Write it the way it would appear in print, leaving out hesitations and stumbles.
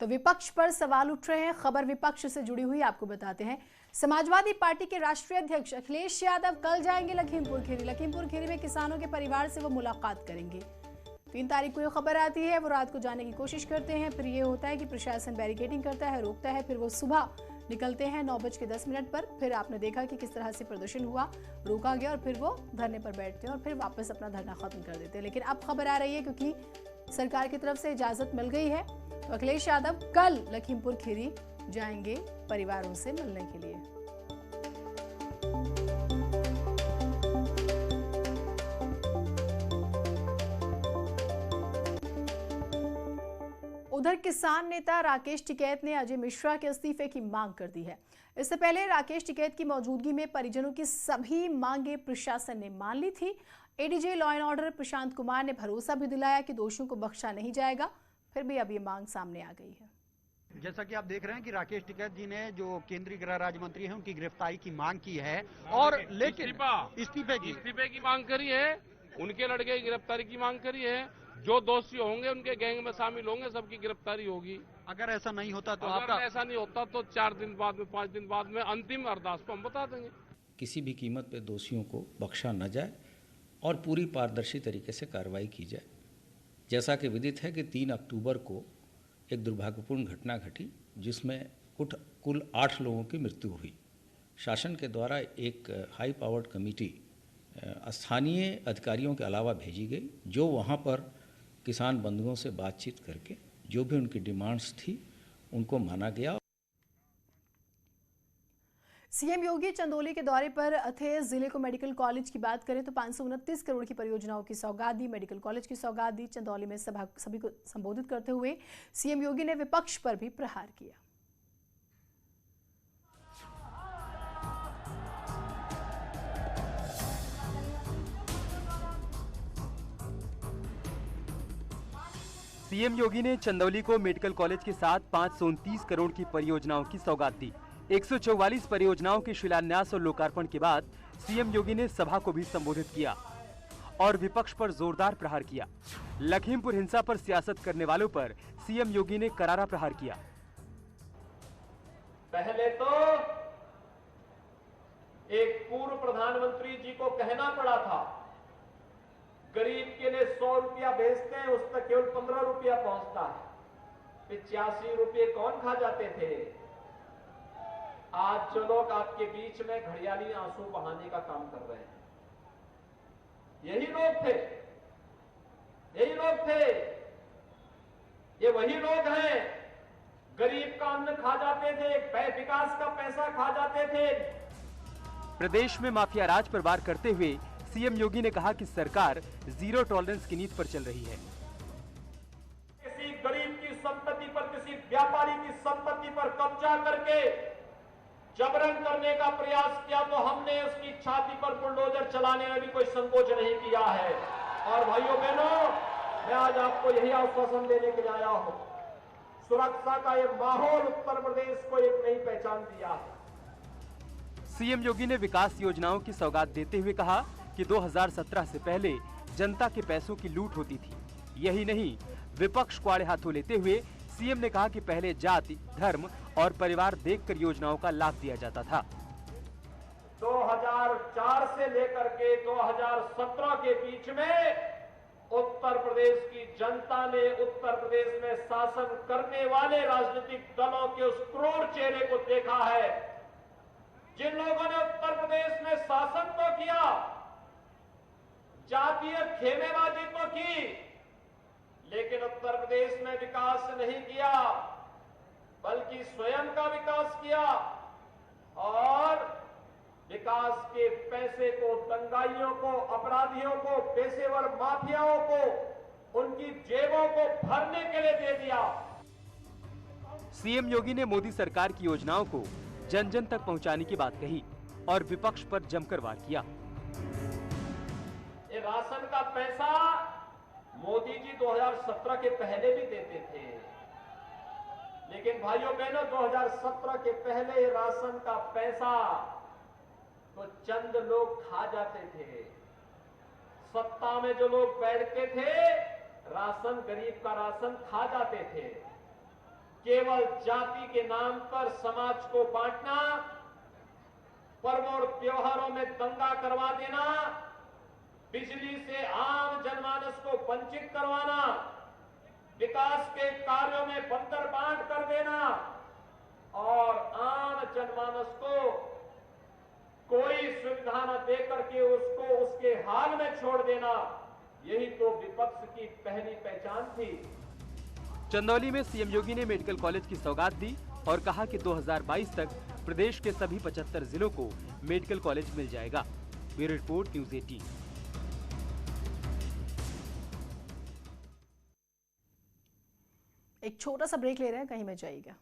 तो विपक्ष पर सवाल उठ रहे हैं। खबर विपक्ष से जुड़ी हुई आपको बताते हैं। समाजवादी पार्टी के राष्ट्रीय अध्यक्ष अखिलेश यादव कल जाएंगे लखीमपुर खीरी। लखीमपुर खीरी में किसानों के परिवार से वो मुलाकात करेंगे। 3 तारीख को ये खबर आती है। वो रात को जाने की कोशिश करते हैं, फिर ये होता है कि प्रशासन बैरिकेडिंग करता है, रोकता है, फिर वो सुबह निकलते हैं 9:10 पर। फिर आपने देखा कि किस तरह से प्रदर्शन हुआ, रोका गया और फिर वो धरने पर बैठते हैं और फिर वापस अपना धरना खत्म कर देते हैं। लेकिन अब खबर आ रही है क्योंकि सरकार की तरफ से इजाजत मिल गई है, तो अखिलेश यादव कल लखीमपुर खीरी जाएंगे परिवारों से मिलने के लिए। उधर किसान नेता राकेश टिकैत ने अजय मिश्रा के इस्तीफे की मांग कर दी है। इससे पहले राकेश टिकैत की मौजूदगी में परिजनों की सभी मांगे प्रशासन ने मान ली थी। ADG law and order Prashant Kumar ने भरोसा भी दिलाया कि दोषियों को बख्शा नहीं जाएगा। फिर भी अब ये मांग सामने आ गई है। जैसा कि आप देख रहे हैं कि राकेश टिकैत जी ने जो केंद्रीय गृह राज्य मंत्री हैं उनकी गिरफ्तारी की मांग की है और लेकिन इस्तीफे की मांग करी है, उनके लड़के की गिरफ्तारी की मांग करी है। जो दोषी होंगे उनके गैंग में शामिल होंगे, सबकी गिरफ्तारी होगी। अगर ऐसा नहीं होता तो अगर ऐसा नहीं होता तो 4 दिन बाद में 5 दिन बाद में अंतिम अरदास को हम बता देंगे। किसी भी कीमत पे दोषियों को बख्शा न जाए और पूरी पारदर्शी तरीके से कार्रवाई की जाए। जैसा कि विदित है कि 3 अक्टूबर को एक दुर्भाग्यपूर्ण घटना घटी जिसमें कुल 8 लोगों की मृत्यु हुई। शासन के द्वारा एक हाई पावर्ड कमेटी स्थानीय अधिकारियों के अलावा भेजी गई, जो वहाँ पर किसान बंधुओं से बातचीत करके जो भी उनकी डिमांड्स थी उनको माना गया। सीएम योगी चंदौली के दौरे पर थे। जिले को मेडिकल कॉलेज की बात करें तो 529 करोड़ की परियोजनाओं की सौगात दी, मेडिकल कॉलेज की सौगात दी। चंदौली में सभी को संबोधित करते हुए सीएम योगी ने विपक्ष पर भी प्रहार किया। सीएम योगी ने चंदौली को मेडिकल कॉलेज के साथ 529 करोड़ की परियोजनाओं की सौगात दी। 144 परियोजनाओं के शिलान्यास और लोकार्पण के बाद सीएम योगी ने सभा को भी संबोधित किया और विपक्ष पर जोरदार प्रहार किया। लखीमपुर हिंसा पर सियासत करने वालों पर सीएम योगी ने करारा प्रहार किया। पहले तो एक पूर्व प्रधानमंत्री जी को कहना पड़ा था, गरीब के लिए 100 रुपया भेजते हैं, उस तक केवल 15 रुपया पहुंचता है। 85 रुपये कौन खा जाते थे? आज जो लोग आपके बीच में घड़ियाली आंसू बहाने का काम कर रहे हैं, यही लोग थे, यही लोग थे। ये वही लोग हैं, गरीब का अन्न खा जाते थे, विकास का पैसा खा जाते थे। प्रदेश में माफिया राज पर वार करते हुए सीएम योगी ने कहा कि सरकार जीरो टॉलरेंस की नीति पर चल रही है। किसी गरीब की संपत्ति पर, किसी व्यापारी की संपत्ति पर कब्जा करके जबरन करने का प्रयास किया तो हमने उसकी छाती पर बुलडोजर चलाने में भी कोई संकोच नहीं किया है। और भाइयों बहनों, मैं आज आपको यही आश्वासन देने के लिए आया हूं, सुरक्षा का ये माहौल उत्तर प्रदेश को एक नई पहचान दिया है। सीएम योगी ने विकास योजनाओं की सौगात देते हुए कहा कि 2017 से पहले जनता के पैसों की लूट होती थी। यही नहीं, विपक्ष को आड़े हाथों लेते हुए सीएम ने कहा कि पहले जाति, धर्म और परिवार देखकर योजनाओं का लाभ दिया जाता था। 2004 से लेकर के 2017 के बीच में उत्तर प्रदेश की जनता ने उत्तर प्रदेश में शासन करने वाले राजनीतिक दलों के उस क्रूर चेहरे को देखा है, जिन लोगों ने उत्तर प्रदेश में शासन तो किया, जातीय खेमेबाजी तो की, लेकिन उत्तर प्रदेश में विकास नहीं किया, बल्कि स्वयं का विकास किया और विकास के पैसे को दंगाइयों को, अपराधियों को, पेशेवर माफियाओं को उनकी जेबों को भरने के लिए दे दिया। सीएम योगी ने मोदी सरकार की योजनाओं को जन जन तक पहुंचाने की बात कही और विपक्ष पर जमकर वार किया। ये राशन का पैसा मोदी जी 2017 के पहले भी देते थे, लेकिन भाइयों बहनों 2017 के पहले राशन का पैसा तो चंद लोग खा जाते थे। सत्ता में जो लोग बैठते थे, राशन, गरीब का राशन खा जाते थे। केवल जाति के नाम पर समाज को बांटना, पर्वों और त्योहारों में दंगा करवा देना, बिजली से आम जनमानस को वंचित करवाना, विकास के कार्यों में बंदरबांट कर देना और आम जनमानस को कोई सुविधा न दे करके उसको उसके हाल में छोड़ देना, यही तो विपक्ष की पहली पहचान थी। चंदौली में सीएम योगी ने मेडिकल कॉलेज की सौगात दी और कहा कि 2022 तक प्रदेश के सभी 75 जिलों को मेडिकल कॉलेज मिल जाएगा। Bureau report, news 18। एक छोटा सा ब्रेक ले रहे हैं, कहीं मत जाइएगा।